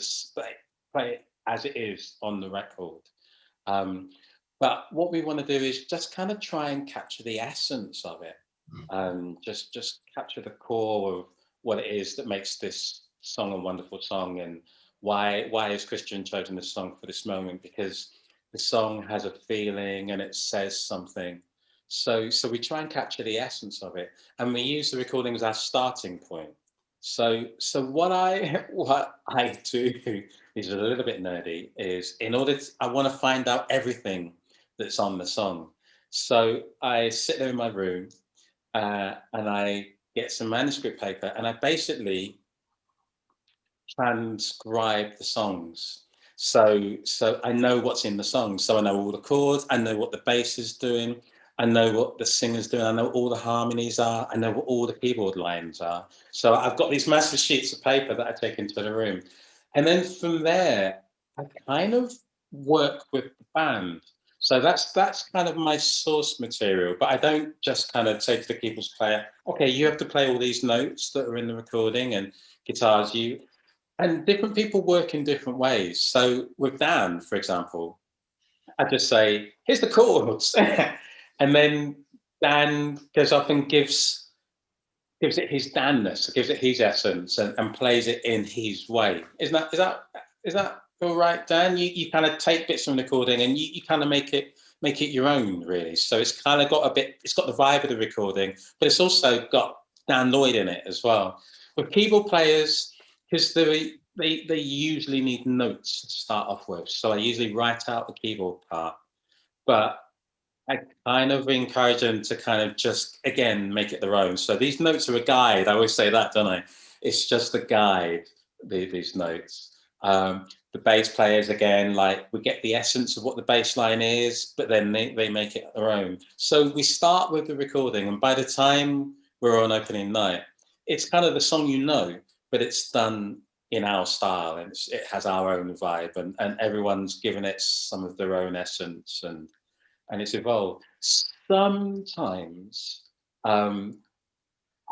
play it as it is on the record. But what we want to do is just kind of try and capture the essence of it. Just capture the core what it is that makes this song a wonderful song, and why has Christian chosen this song for this moment, because the song has a feeling and it says something. So we try and capture the essence of it, and we use the recording as our starting point. So what I do is a little bit nerdy. Is in order I want to find out everything that's on the song. So I sit there in my room and I get some manuscript paper, and I basically transcribe the songs. So I know what's in the song. So I know all the chords, I know what the bass is doing, I know what the singer's doing, I know all the harmonies are, I know what all the keyboard lines are. So I've got these massive sheets of paper that I take into the room. And then from there, I kind of work with the band. So that's kind of my source material, but I don't just kind of say to the keyboard player, okay, you have to play all these notes that are in the recording, and guitars, and different people work in different ways. So with Dan, for example, I just say, here's the chords. And then Dan goes off and gives it his Danness, gives it his essence, and plays it in his way. Is that all right, Dan? You kind of take bits from the recording and you kind of make it your own, really. So it's kind of got it's got the vibe of the recording, but it's also got Dan Lloyd in it as well. With keyboard players, because they usually need notes to start off with. So I usually write out the keyboard part, but I kind of encourage them to kind of just, again, make it their own. So these notes are a guide. I always say that, don't I? It's just a guide, these notes. The bass players, again, like we get the essence of what the bass line is, but then they make it their own. So we start with the recording, and by the time we're on opening night, it's kind of the song you know, but it's done in our style, and it has our own vibe, and everyone's given it some of their own essence, and it's evolved. Sometimes I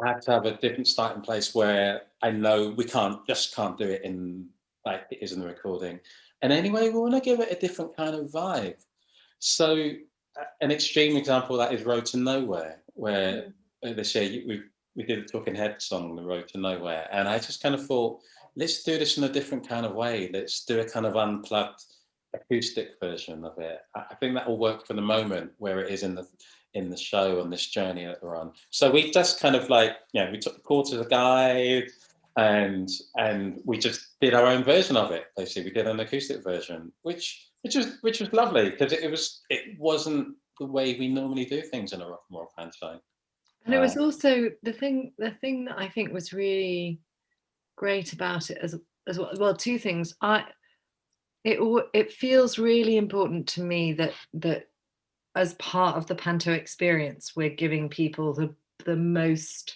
have to have a different starting place where I know we can't do it in like it is in the recording, and anyway, we want to give it a different kind of vibe. So an extreme example of that is Road to Nowhere, where this year we did a Talking Heads song, The Road to Nowhere, and I just kind of thought, let's do this in a different kind of way. Let's do a kind of unplugged acoustic version of it. I think that will work for the moment where it is in the show, on this journey that we're on. So we just kind of like, we took the chords as a guide, and we just did our own version of it. Basically, we did an acoustic version, which was lovely, because it wasn't the way we normally do things in a rock and roll panto. And it was also the thing that I think was really great about it as well. Two things. It feels really important to me that as part of the panto experience, we're giving people the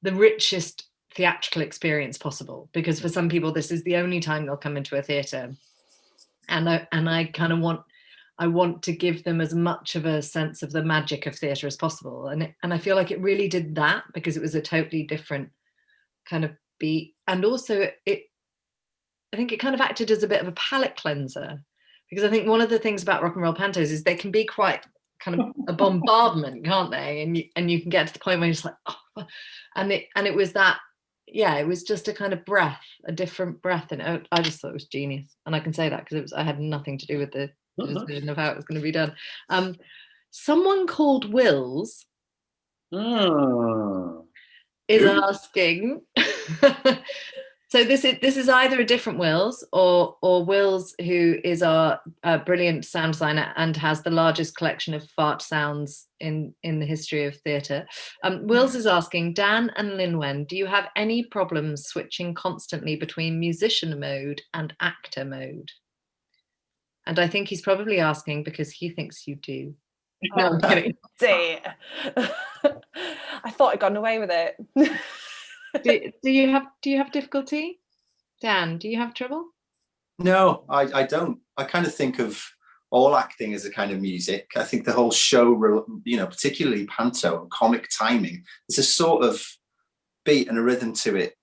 richest theatrical experience possible, because for some people this is the only time they'll come into a theatre, and I kind of want to give them as much of a sense of the magic of theatre as possible, and I feel like it really did that, because it was a totally different kind of beat, and also I think it kind of acted as a bit of a palate cleanser, because I think one of the things about rock and roll pantos is they can be quite kind of a bombardment, can't they? And you can get to the point where you're just like, oh, and it was that, it was just a kind of breath, a different breath, and I just thought it was genius. And I can say that because I had nothing to do with the decision of how it was going to be done. Someone called Wills is asking. So this is either a different Wills or Wills, who is our brilliant sound designer and has the largest collection of fart sounds in the history of theatre. Wills is asking, Dan and Linwen, do you have any problems switching constantly between musician mode and actor mode? And I think he's probably asking because he thinks you do. No, I'm kidding. Dear. I thought I'd gotten away with it. Do you have difficulty, Dan? Do you have trouble? No, I don't. I kind of think of all acting as a kind of music. I think the whole show, particularly panto and comic timing, there's a sort of beat and a rhythm to it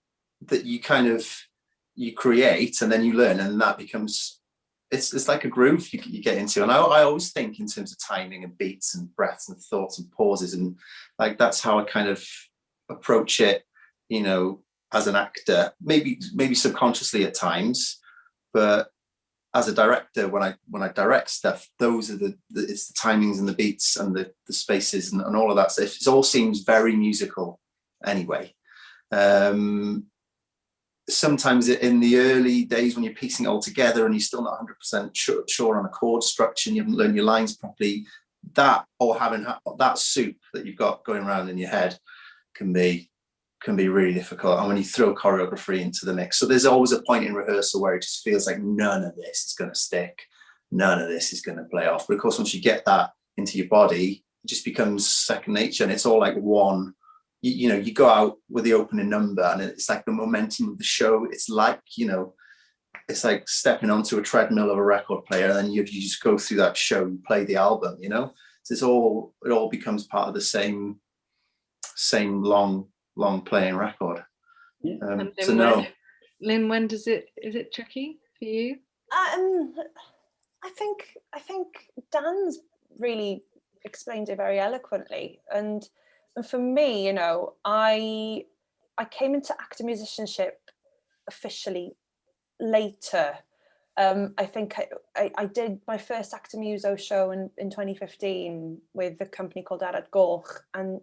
that you create and then you learn, and that becomes it's like a groove you get into. And I always think in terms of timing and beats and breaths and thoughts and pauses, and like that's how I kind of approach it. you know, as an actor, maybe subconsciously at times, but as a director, when I direct stuff, those are it's the timings and the beats and the spaces and all of that stuff. It all seems very musical anyway. Sometimes in the early days when you're piecing it all together and you're still not 100% sure on a chord structure and you haven't learned your lines properly, that, or having that soup that you've got going around in your head can be really difficult. And when you throw choreography into the mix, so there's always a point in rehearsal where it just feels like none of this is going to stick, none of this is going to play off. But of course, once you get that into your body, it just becomes second nature, and it's all like one. You know, you go out with the opening number and it's like the momentum of the show. It's like, you know, it's like stepping onto a treadmill of a record player, and then you just go through that show, you play the album, you know. So it all becomes part of the same long playing record. Yeah. So no. Lynn, when is it tricky for you? I think Dan's really explained it very eloquently, and for me, you know, I came into actor musicianship officially later. I think I did my first actor muso show in 2015 with a company called Theatr Clwyd, and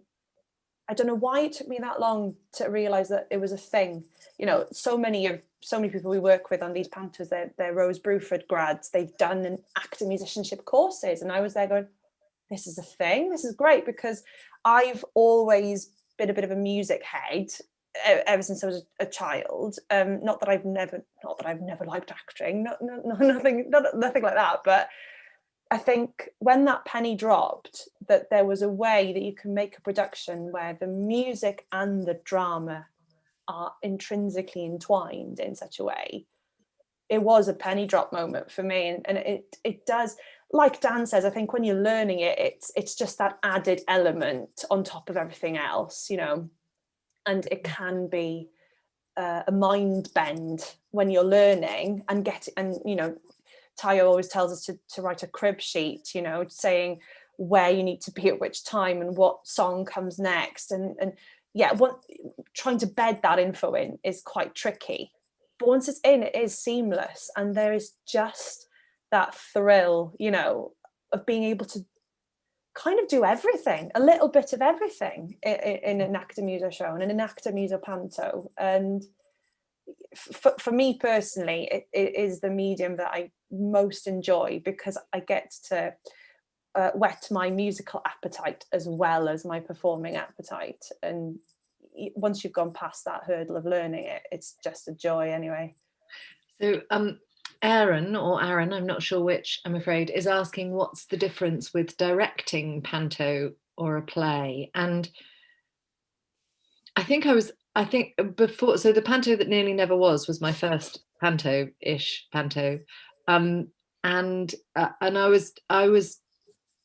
I don't know why it took me that long to realise that it was a thing. You know, so many people we work with on these pantos, they're Rose Bruford grads. They've done an actor musicianship courses, and I was there going, this is a thing. This is great, because I've always been a bit of a music head ever since I was a child. Not that I've never liked acting. Nothing like that. But I think when that penny dropped, that there was a way that you can make a production where the music and the drama are intrinsically entwined in such a way. It was a penny drop moment for me, and it does, like Dan says, I think when you're learning it, it's just that added element on top of everything else, you know, and it can be a mind bend when you're learning and you know, Tayo always tells us to write a crib sheet, you know, saying where you need to be at which time and what song comes next, and yeah, trying to bed that info in is quite tricky. But once it's in, it is seamless, and there is just that thrill, you know, of being able to kind of do everything, a little bit of everything in an actor muso show and in an actor muso panto. And for me personally, it is the medium that I most enjoy, because I get to whet my musical appetite as well as my performing appetite. And once you've gone past that hurdle of learning it, it's just a joy anyway. So Aaron, I'm not sure which, I'm afraid, is asking what's the difference with directing panto or a play. And I think before, so the panto that nearly never was my first panto-ish panto. And I was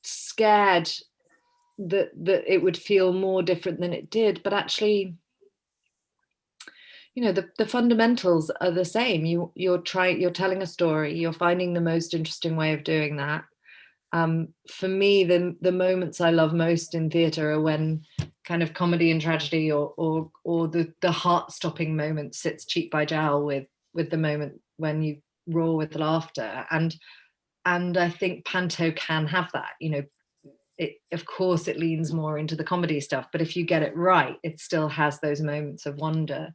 scared that it would feel more different than it did, but actually, you know, the fundamentals are the same. You're telling a story, you're finding the most interesting way of doing that. For me, the moments I love most in theatre are when kind of comedy and tragedy or the heart-stopping moment sits cheek by jowl with the moment when you roar with laughter. And I think panto can have that, you know. Of course it leans more into the comedy stuff, but if you get it right, it still has those moments of wonder.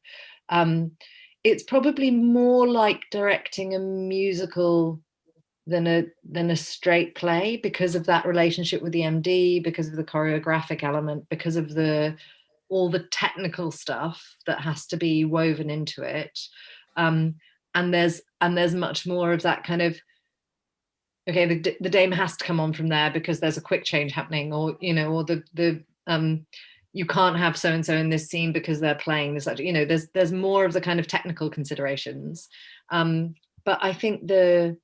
It's probably more like directing a musical than a straight play, because of that relationship with the MD, because of the choreographic element, because of all the technical stuff that has to be woven into it. And there's much more of that kind of, okay, the dame has to come on from there because there's a quick change happening, or, you know, or the you can't have so and so in this scene because they're playing this, you know, there's more of the kind of technical considerations. But I think the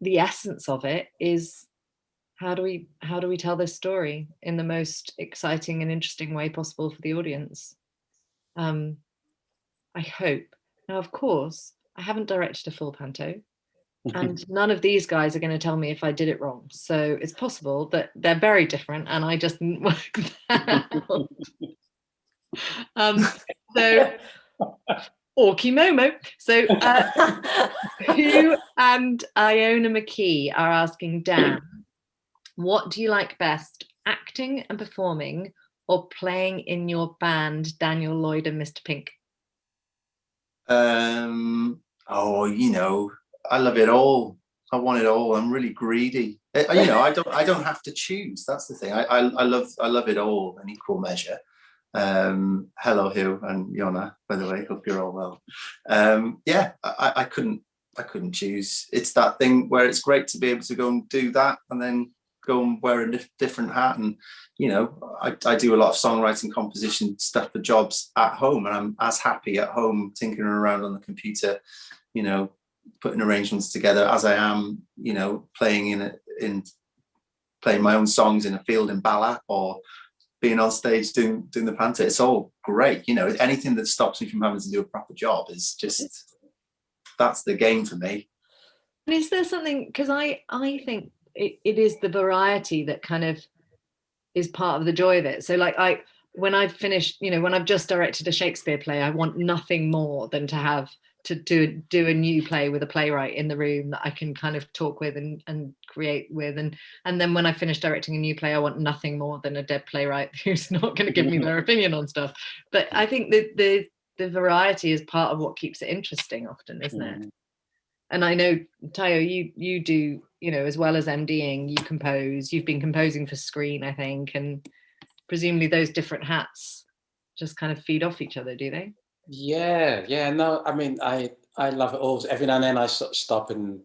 essence of it is, how do we tell this story in the most exciting and interesting way possible for the audience? I hope. Now, of course, I haven't directed a full panto, and none of these guys are going to tell me if I did it wrong. So it's possible that they're very different and I just didn't work that out. So, Orky Momo. So, Hugh and Iona McKee are asking Dan, what do you like best, acting and performing, or playing in your band, Daniel Lloyd and Mr. Pink? Oh, you know, I love it all. I want it all. I'm really greedy. You know, I don't have to choose. That's the thing. I love it all in equal measure. Hello, Hugh and Yona, by the way. Hope you're all well. Yeah, I couldn't choose. It's that thing where it's great to be able to go and do that, and then go and wear a different hat. And you know, I do a lot of songwriting, composition stuff for jobs at home, and I'm as happy at home tinkering around on the computer, you know, putting arrangements together as I am, you know, playing my own songs in a field in Bala, or being on stage doing the Panto. It's all great, you know. Anything that stops me from having to do a proper job is just, that's the game for me. And is there something, because I think it is the variety that kind of is part of the joy of it. So like when I've finished, you know, when I've just directed a Shakespeare play, I want nothing more than to have to do a new play with a playwright in the room that I can kind of talk with and create with, and then when I finish directing a new play, I want nothing more than a dead playwright who's not going to give me their opinion on stuff. But I think the variety is part of what keeps it interesting often, isn't it? And I know, Tayo, you do, you know, as well as MDing, you compose. You've been composing for screen, I think, and presumably those different hats just kind of feed off each other, do they? Yeah. No, I mean, I love it all. Every now and then I sort of stop and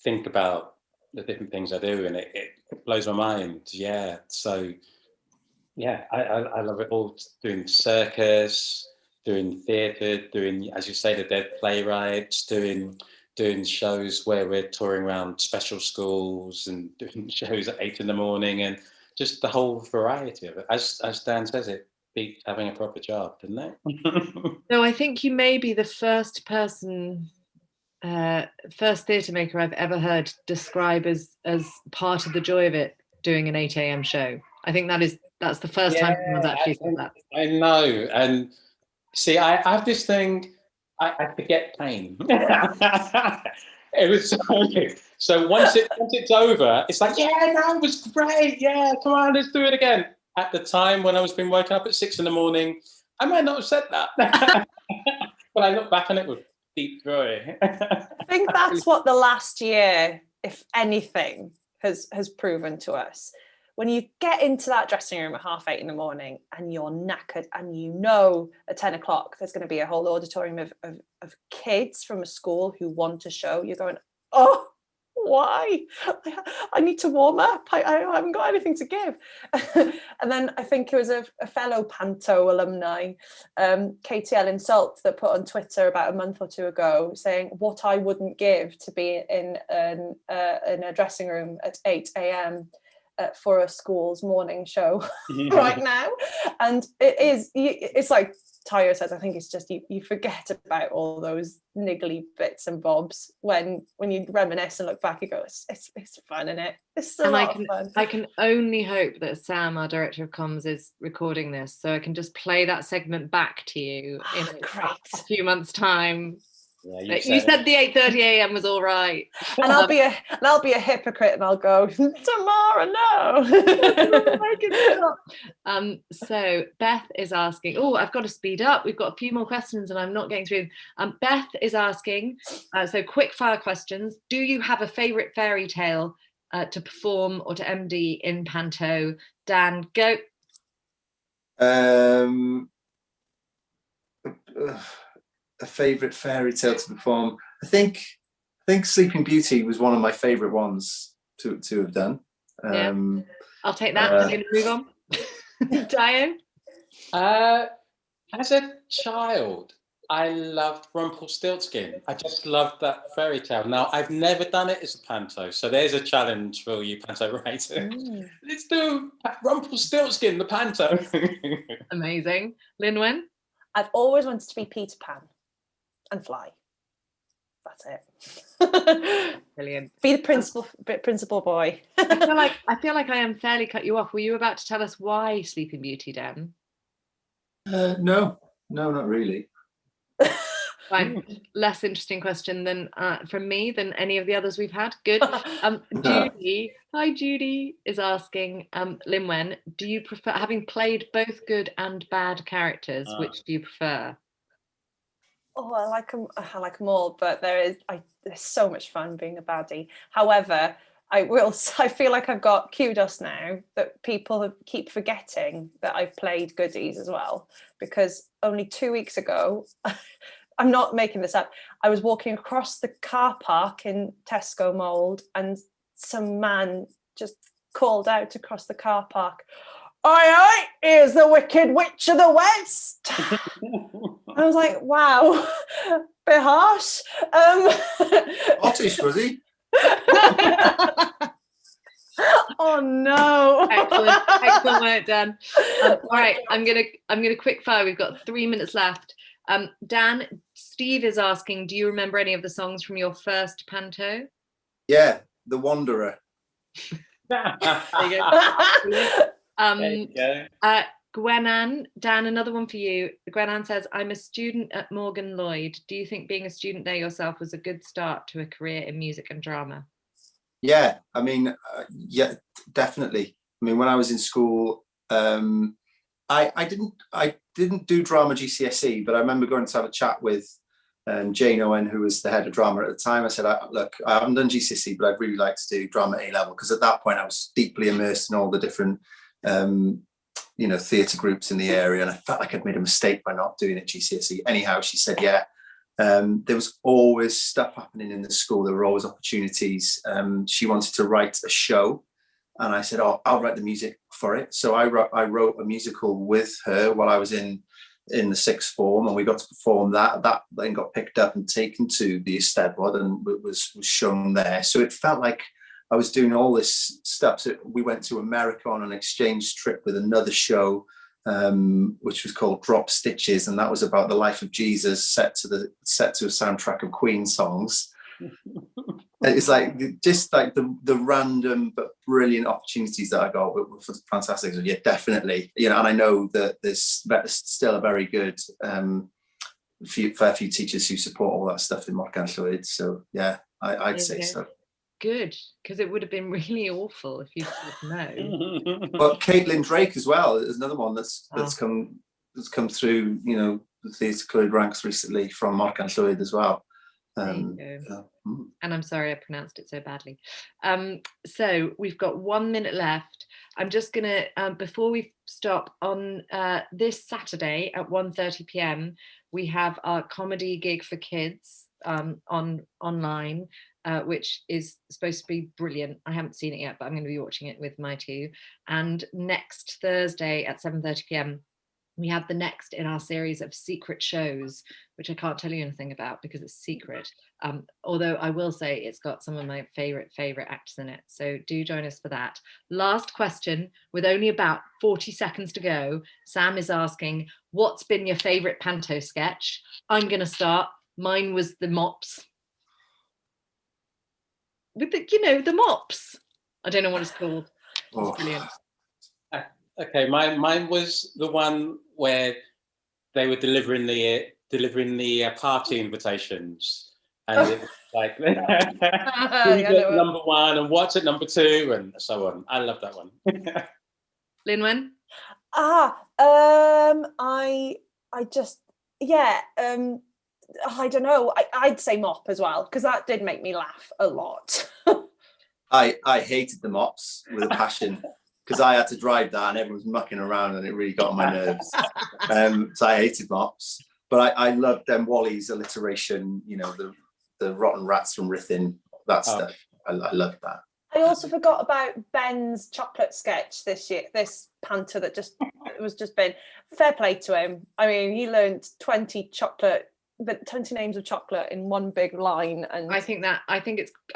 think about the different things I do, and it blows my mind. Yeah. So, yeah, I love it all. Doing circus, doing theatre, doing, as you say, the dead playwrights, doing shows where we're touring around special schools and doing shows at 8 in the morning, and just the whole variety of it. As Dan says, it beat having a proper job, didn't it? No, I think you may be the first person, first theatre maker I've ever heard describe as part of the joy of it doing an 8 a.m. show. I think that's the first time someone's actually said that. I know, and see, I have this thing. I forget pain. It was so once it's over, it's like, yeah, no, it was great. Yeah, come on, let's do it again. At the time when I was being woken up at 6 in the morning, I might not have said that, but I look back on it with deep joy. I think that's what the last year, if anything, has proven to us. When you get into that dressing room at 8:30 in the morning and you're knackered, and you know at 10 o'clock there's going to be a whole auditorium of kids from a school who want to show, you're going, oh, why? I need to warm up. I haven't got anything to give. And then I think it was a fellow Panto alumni, Katie Ellen Salt, that put on Twitter about a month or two ago saying what I wouldn't give to be in a dressing room at 8 a.m. For a school's morning show right now. And it's like Tayo says, I think it's just you forget about all those niggly bits and bobs when you reminisce and look back and go, it's fun, isn't it? It's a lot of fun. I can only hope that Sam, our director of comms, is recording this so I can just play that segment back to you in a few months' time. Yeah, you said the 8:30 a.m. was all right, and I'll be a hypocrite, and I'll go, Tamara, no. So Beth is asking. Oh, I've got to speed up. We've got a few more questions, and I'm not getting through. Beth is asking. So quick fire questions. Do you have a favourite fairy tale to perform or to MD in Panto? Dan, go. A favourite fairy tale to perform. I think Sleeping Beauty was one of my favourite ones to have done. Yeah. I'll take that. I'm going to move on. Diane? As a child, I loved Rumpelstiltskin. I just loved that fairy tale. Now, I've never done it as a panto, so there's a challenge for you panto writers. Let's do Rumpelstiltskin, the panto. Amazing. Linwen? I've always wanted to be Peter Pan and fly. That's it. Brilliant. Be the principal boy. I feel like I unfairly cut you off. Were you about to tell us why Sleeping Beauty, Dan? No. No, not really. Fine. Less interesting question than from me than any of the others we've had. Good. Judy, hi Judy, is asking, Linwen, do you prefer, having played both good and bad characters, which do you prefer? Oh, I like them all, but there's so much fun being a baddie. However, I feel like I've got kudos now that people keep forgetting that I've played goodies as well, because only 2 weeks ago, I'm not making this up, I was walking across the car park in Tesco Mould and some man just called out across the car park, "Oi, here's the Wicked Witch of the West." I was like, wow, bit harsh. Scottish, was he? Oh no. Excellent work, Dan. All right, I'm gonna quick fire. We've got 3 minutes left. Dan, Steve is asking, do you remember any of the songs from your first panto? Yeah, The Wanderer. There you go. Gwenan, Dan, another one for you. Gwenan says, I'm a student at Morgan Lloyd. Do you think being a student there yourself was a good start to a career in music and drama? Yeah, I mean, yeah, definitely. I mean, when I was in school, I didn't do drama GCSE, but I remember going to have a chat with Jane Owen, who was the head of drama at the time. I said, look, I haven't done GCSE, but I'd really like to do drama A level, because at that point I was deeply immersed in all the different theatre groups in the area, and I felt like I'd made a mistake by not doing it GCSE. Anyhow, she said, yeah. There was always stuff happening in the school. There were always opportunities. She wanted to write a show, and I said, "Oh, I'll write the music for it." So I wrote a musical with her while I was in the sixth form, and we got to perform that. That then got picked up and taken to the Eisteddfod and was shown there. So it felt like I was doing all this stuff. So we went to America on an exchange trip with another show, which was called Drop Stitches, and that was about the life of Jesus set to a soundtrack of Queen songs. It's like just like the random but brilliant opportunities that I got were fantastic. So yeah, definitely, and I know that there's still a very good fair few teachers who support all that stuff in Morgan Llwyd. So yeah, I'd say so. Good, because it would have been really awful if you said no. But Caitlin Drake as well is another one that's come through, the Theatr Clwyd ranks recently from Morgan Llwyd as well. And I'm sorry I pronounced it so badly. So we've got 1 minute left. I'm just gonna before we stop, on this Saturday at 1:30 p.m. we have our comedy gig for kids online. Which is supposed to be brilliant. I haven't seen it yet, but I'm going to be watching it with my two. And next Thursday at 7:30 p.m, we have the next in our series of secret shows, which I can't tell you anything about because it's secret. Although I will say it's got some of my favorite actors in it. So do join us for that. Last question, with only about 40 seconds to go. Sam is asking, what's been your favorite panto sketch? I'm going to start. Mine was the mops. With the mops. I don't know what it's called. It's brilliant. Okay, mine was the one where they were delivering the party invitations, and it was like number one and what's at number two and so on. I love that one. Linwen? I don't know. I'd say mop as well, because that did make me laugh a lot. I hated the mops with a passion, because I had to drive that and everyone was mucking around and it really got on my nerves. So I hated mops. But I loved Wally's alliteration, the rotten rats from Rithin, that stuff. I loved that. I also forgot about Ben's chocolate sketch this year, this panto that was just Ben. Fair play to him. I mean, he learned 20 names of chocolate in one big line, and I think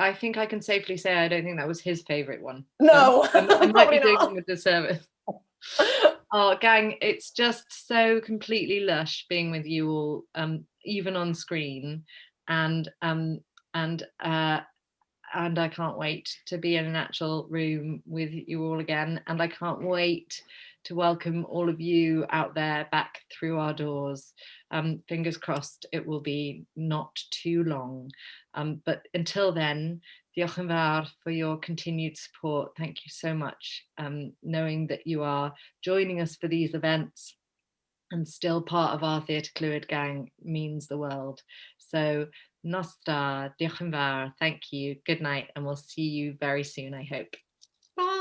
I can safely say I don't think that was his favourite one. No, I might be doing him a disservice. Oh, gang, it's just so completely lush being with you all, even on screen, and I can't wait to be in an actual room with you all again, and I can't wait to welcome all of you out there back through our doors. Fingers crossed it will be not too long. But until then, diolch yn fawr for your continued support. Thank you so much. Knowing that you are joining us for these events and still part of our Theatr Clwyd gang means the world. So, nos da, diolch yn fawr, thank you, good night, and we'll see you very soon, I hope.